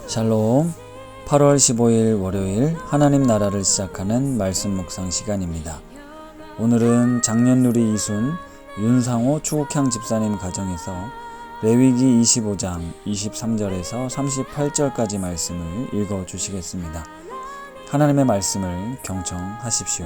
샬롬. 8월 15일 월요일 하나님 나라를 시작하는 말씀 묵상 시간입니다. 오늘은 장년누리 이순 윤상호 추국향 집사님 가정에서 레위기 25장 23절에서 38절까지 말씀을 읽어 주시겠습니다. 하나님의 말씀을 경청하십시오.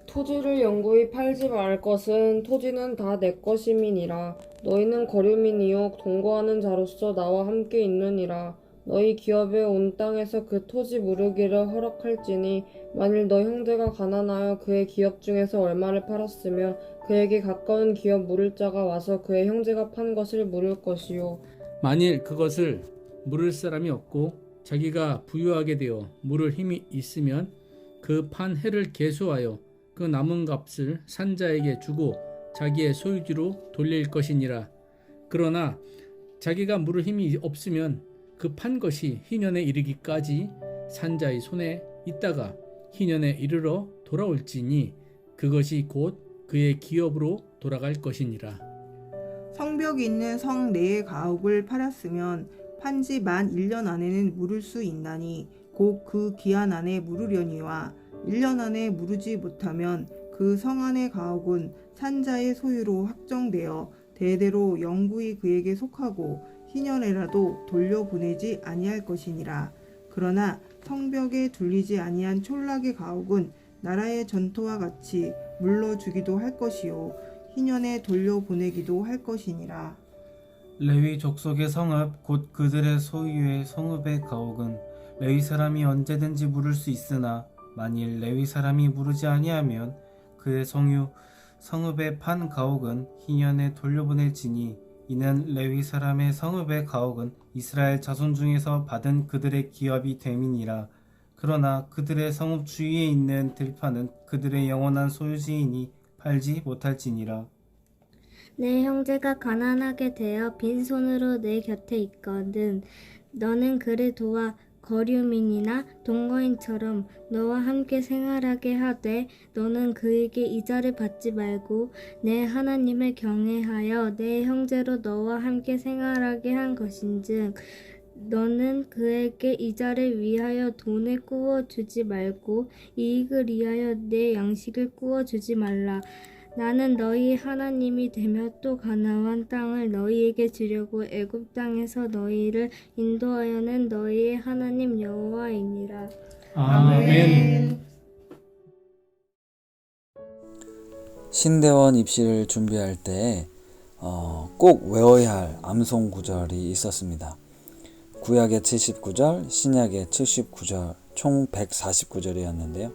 토지를 영구히 팔지 말 것은 토지는 다 내 것임이니라. 너희는 거류민이요 동거하는 자로서 나와 함께 있느니라. 너희 기업에 온 땅에서 그 토지 무르기를 허락할지니 만일 너 형제가 가난하여 그의 기업 중에서 얼마를 팔았으면 그에게 가까운 기업 물을 자가 와서 그의 형제가 판 것을 물을 것이요 만일 그것을 물을 사람이 없고 자기가 부유하게 되어 물을 힘이 있으면 그 판 해를 계수하여 그 남은 값을 산자에게 주고 자기의 소유지로 돌릴 것이니라. 그러나 자기가 물을 힘이 없으면 그 판 것이 희년에 이르기까지 산자의 손에 있다가 희년에 이르러 돌아올지니 그것이 곧 그의 기업으로 돌아갈 것이니라. 성벽이 있는 성 내의 가옥을 팔았으면 판지 만 1년 안에는 물을 수 있나니 곧 그 기한 안에 물으려니와 1년 안에 무르지 못하면 그 성 안의 가옥은 산자의 소유로 확정되어 대대로 영구히 그에게 속하고 희년에라도 돌려보내지 아니할 것이니라. 그러나 성벽에 둘리지 아니한 촌락의 가옥은 나라의 전토와 같이 물러주기도 할 것이요 희년에 돌려보내기도 할 것이니라. 레위 족속의 성읍 곧 그들의 소유의 성읍의 가옥은 레위 사람이 언제든지 물을 수 있으나 만일 레위 사람이 무르지 아니하면 그의 성읍의 판 가옥은 희년에 돌려보낼지니 이는 레위 사람의 성읍의 가옥은 이스라엘 자손 중에서 받은 그들의 기업이 됨이니라. 그러나 그들의 성읍 주위에 있는 들판은 그들의 영원한 소유지이니 팔지 못할지니라. 내 형제가 가난하게 되어 빈손으로 내 곁에 있거든 너는 그를 도와 거류민이나 동거인처럼 너와 함께 생활하게 하되 너는 그에게 이자를 받지 말고 내 하나님을 경외하여 내 형제로 너와 함께 생활하게 한 것인즉 너는 그에게 이자를 위하여 돈을 꾸어 주지 말고 이익을 위하여 내 양식을 꾸어 주지 말라. 나는 너희 하나님이 되며 또 가나안 땅을 너희에게 주려고 애굽 땅에서 너희를 인도하여는 너희의 하나님 여호와이니라. 아멘. 신대원 입시를 준비할 때 꼭 외워야 할 암송 구절이 있었습니다. 구약의 79절, 신약의 79절, 총 149절이었는데요.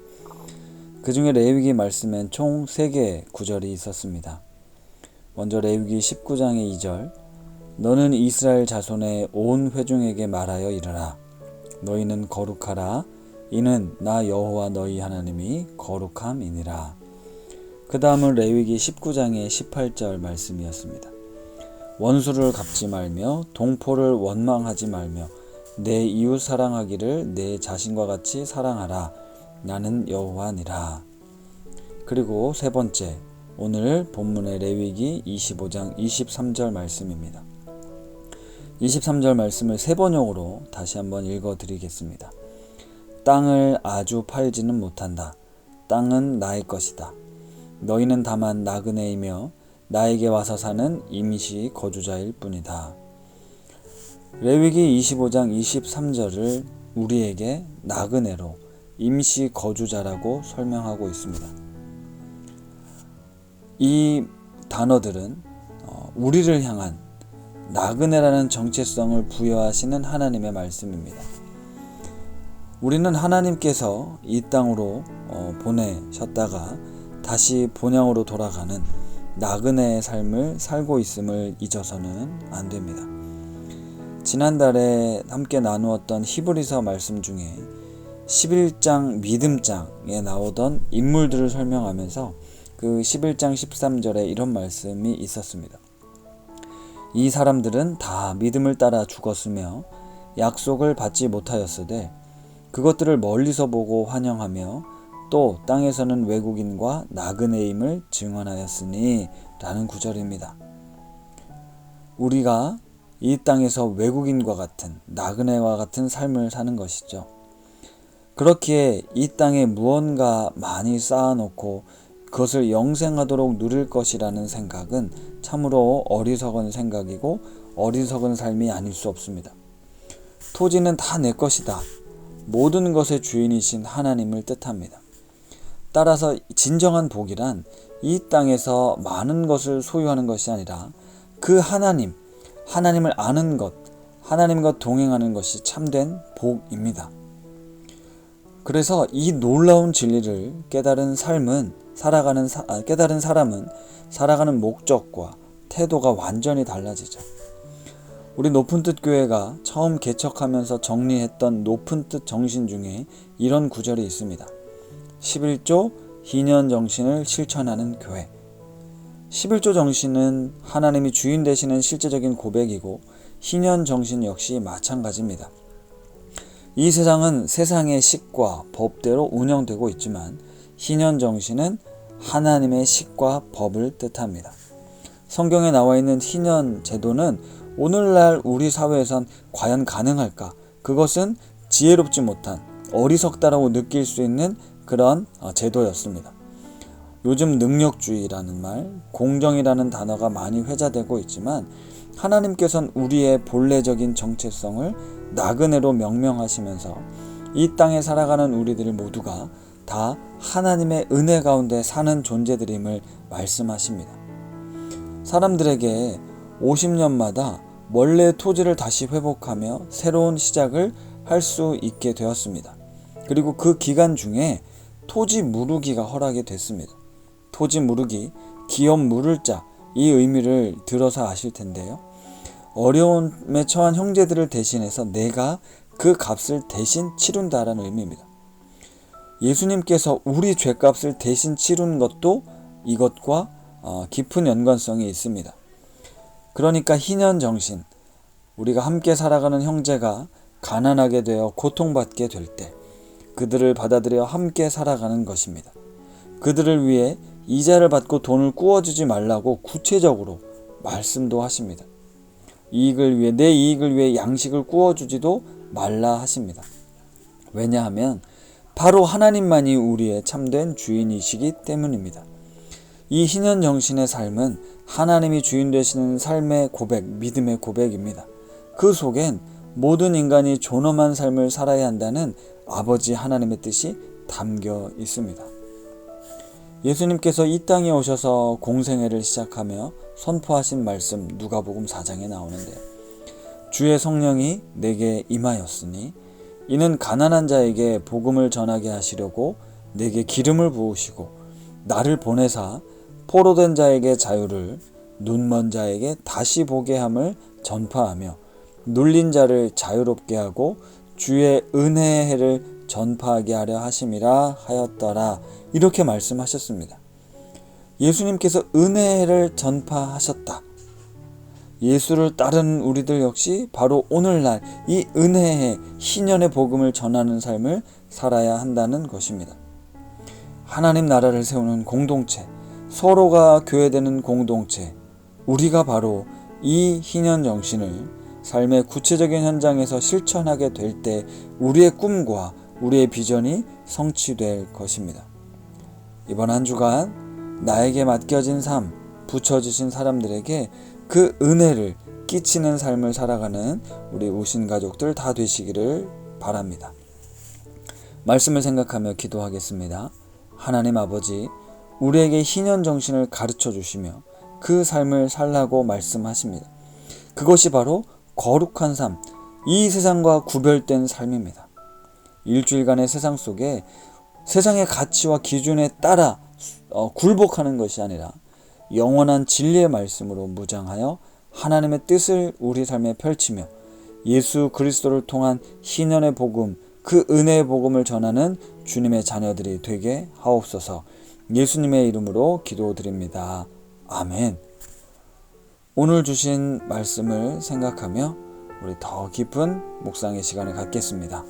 그 중에 레위기 말씀엔 총 3개의 구절이 있었습니다. 먼저 레위기 19장의 2절, 너는 이스라엘 자손의 온 회중에게 말하여 이르라. 너희는 거룩하라. 이는 나 여호와 너희 하나님이 거룩함이니라. 그 다음은 레위기 19장의 18절 말씀이었습니다. 원수를 갚지 말며 동포를 원망하지 말며 내 이웃 사랑하기를 내 자신과 같이 사랑하라. 나는 여호와니라. 그리고 세 번째, 오늘 본문의 레위기 25장 23절 말씀입니다. 23절 말씀을 세 번역으로 다시 한번 읽어드리겠습니다. 땅을 아주 팔지는 못한다. 땅은 나의 것이다. 너희는 다만 나그네이며 나에게 와서 사는 임시 거주자일 뿐이다. 레위기 25장 23절을 우리에게 나그네로 임시 거주자라고 설명하고 있습니다. 이 단어들은 우리를 향한 나그네라는 정체성을 부여하시는 하나님의 말씀입니다. 우리는 하나님께서 이 땅으로 보내셨다가 다시 본향으로 돌아가는 나그네의 삶을 살고 있음을 잊어서는 안 됩니다. 지난달에 함께 나누었던 히브리서 말씀 중에 11장 믿음장에 나오던 인물들을 설명하면서 그 11장 13절에 이런 말씀이 있었습니다. 이 사람들은 다 믿음을 따라 죽었으며 약속을 받지 못하였으되 그것들을 멀리서 보고 환영하며 또 땅에서는 외국인과 나그네임을 증언하였으니 라는 구절입니다. 우리가 이 땅에서 외국인과 같은 나그네와 같은 삶을 사는 것이죠. 그렇기에 이 땅에 무언가 많이 쌓아놓고 그것을 영생하도록 누릴 것이라는 생각은 참으로 어리석은 생각이고 어리석은 삶이 아닐 수 없습니다. 토지는 다 내 것이다. 모든 것의 주인이신 하나님을 뜻합니다. 따라서 진정한 복이란 이 땅에서 많은 것을 소유하는 것이 아니라 그 하나님을 아는 것, 하나님과 동행하는 것이 참된 복입니다. 그래서 이 놀라운 진리를 깨달은 사람은 살아가는 목적과 태도가 완전히 달라지죠. 우리 높은 뜻 교회가 처음 개척하면서 정리했던 높은 뜻 정신 중에 이런 구절이 있습니다. 11조 희년 정신을 실천하는 교회. 11조 정신은 하나님이 주인 되시는 실제적인 고백이고 희년 정신 역시 마찬가지입니다. 이 세상은 세상의 식과 법대로 운영되고 있지만 희년 정신은 하나님의 식과 법을 뜻합니다. 성경에 나와 있는 희년 제도는 오늘날 우리 사회에선 과연 가능할까? 그것은 지혜롭지 못한 어리석다라고 느낄 수 있는 그런 제도였습니다. 요즘 능력주의라는 말, 공정이라는 단어가 많이 회자되고 있지만 하나님께서는 우리의 본래적인 정체성을 나그네로 명명하시면서 이 땅에 살아가는 우리들 모두가 다 하나님의 은혜 가운데 사는 존재들임을 말씀하십니다. 사람들에게 50년마다 원래 토지를 다시 회복하며 새로운 시작을 할 수 있게 되었습니다. 그리고 그 기간 중에 토지 무르기가 허락이 됐습니다. 토지 무르기, 기업 물을 자, 이 의미를 들어서 아실 텐데요. 어려움에 처한 형제들을 대신해서 내가 그 값을 대신 치른다라는 의미입니다. 예수님께서 우리 죄값을 대신 치른 것도 이것과 깊은 연관성이 있습니다. 그러니까 희년정신, 우리가 함께 살아가는 형제가 가난하게 되어 고통받게 될 때 그들을 받아들여 함께 살아가는 것입니다. 그들을 위해 이자를 받고 돈을 꾸어주지 말라고 구체적으로 말씀도 하십니다. 내 이익을 위해 양식을 꾸어주지도 말라 하십니다. 왜냐하면 바로 하나님만이 우리의 참된 주인이시기 때문입니다. 이 희년 정신의 삶은 하나님이 주인 되시는 삶의 고백, 믿음의 고백입니다. 그 속엔 모든 인간이 존엄한 삶을 살아야 한다는 아버지 하나님의 뜻이 담겨 있습니다. 예수님께서 이 땅에 오셔서 공생애를 시작하며 선포하신 말씀 누가복음 4장에 나오는데, 주의 성령이 내게 임하였으니 이는 가난한 자에게 복음을 전하게 하시려고 내게 기름을 부으시고 나를 보내사 포로된 자에게 자유를, 눈먼 자에게 다시 보게 함을 전파하며 눌린 자를 자유롭게 하고 주의 은혜의 해를 전파하게 하려 하심이라 하였더라. 이렇게 말씀하셨습니다. 예수님께서 은혜의 해를 전파하셨다. 예수를 따르는 우리들 역시 바로 오늘날 이 은혜의 희년의 복음을 전하는 삶을 살아야 한다는 것입니다. 하나님 나라를 세우는 공동체, 서로가 교회되는 공동체, 우리가 바로 이 희년 정신을 삶의 구체적인 현장에서 실천하게 될 때 우리의 꿈과 우리의 비전이 성취될 것입니다. 이번 한 주간 나에게 맡겨진 삶, 붙여주신 사람들에게 그 은혜를 끼치는 삶을 살아가는 우리 우신 가족들 다 되시기를 바랍니다. 말씀을 생각하며 기도하겠습니다. 하나님 아버지, 우리에게 희년 정신을 가르쳐 주시며 그 삶을 살라고 말씀하십니다. 그것이 바로 거룩한 삶, 이 세상과 구별된 삶입니다. 일주일간의 세상 속에 세상의 가치와 기준에 따라 굴복하는 것이 아니라 영원한 진리의 말씀으로 무장하여 하나님의 뜻을 우리 삶에 펼치며 예수 그리스도를 통한 희년의 복음, 그 은혜의 복음을 전하는 주님의 자녀들이 되게 하옵소서. 예수님의 이름으로 기도드립니다. 아멘. 오늘 주신 말씀을 생각하며 우리 더 깊은 묵상의 시간을 갖겠습니다.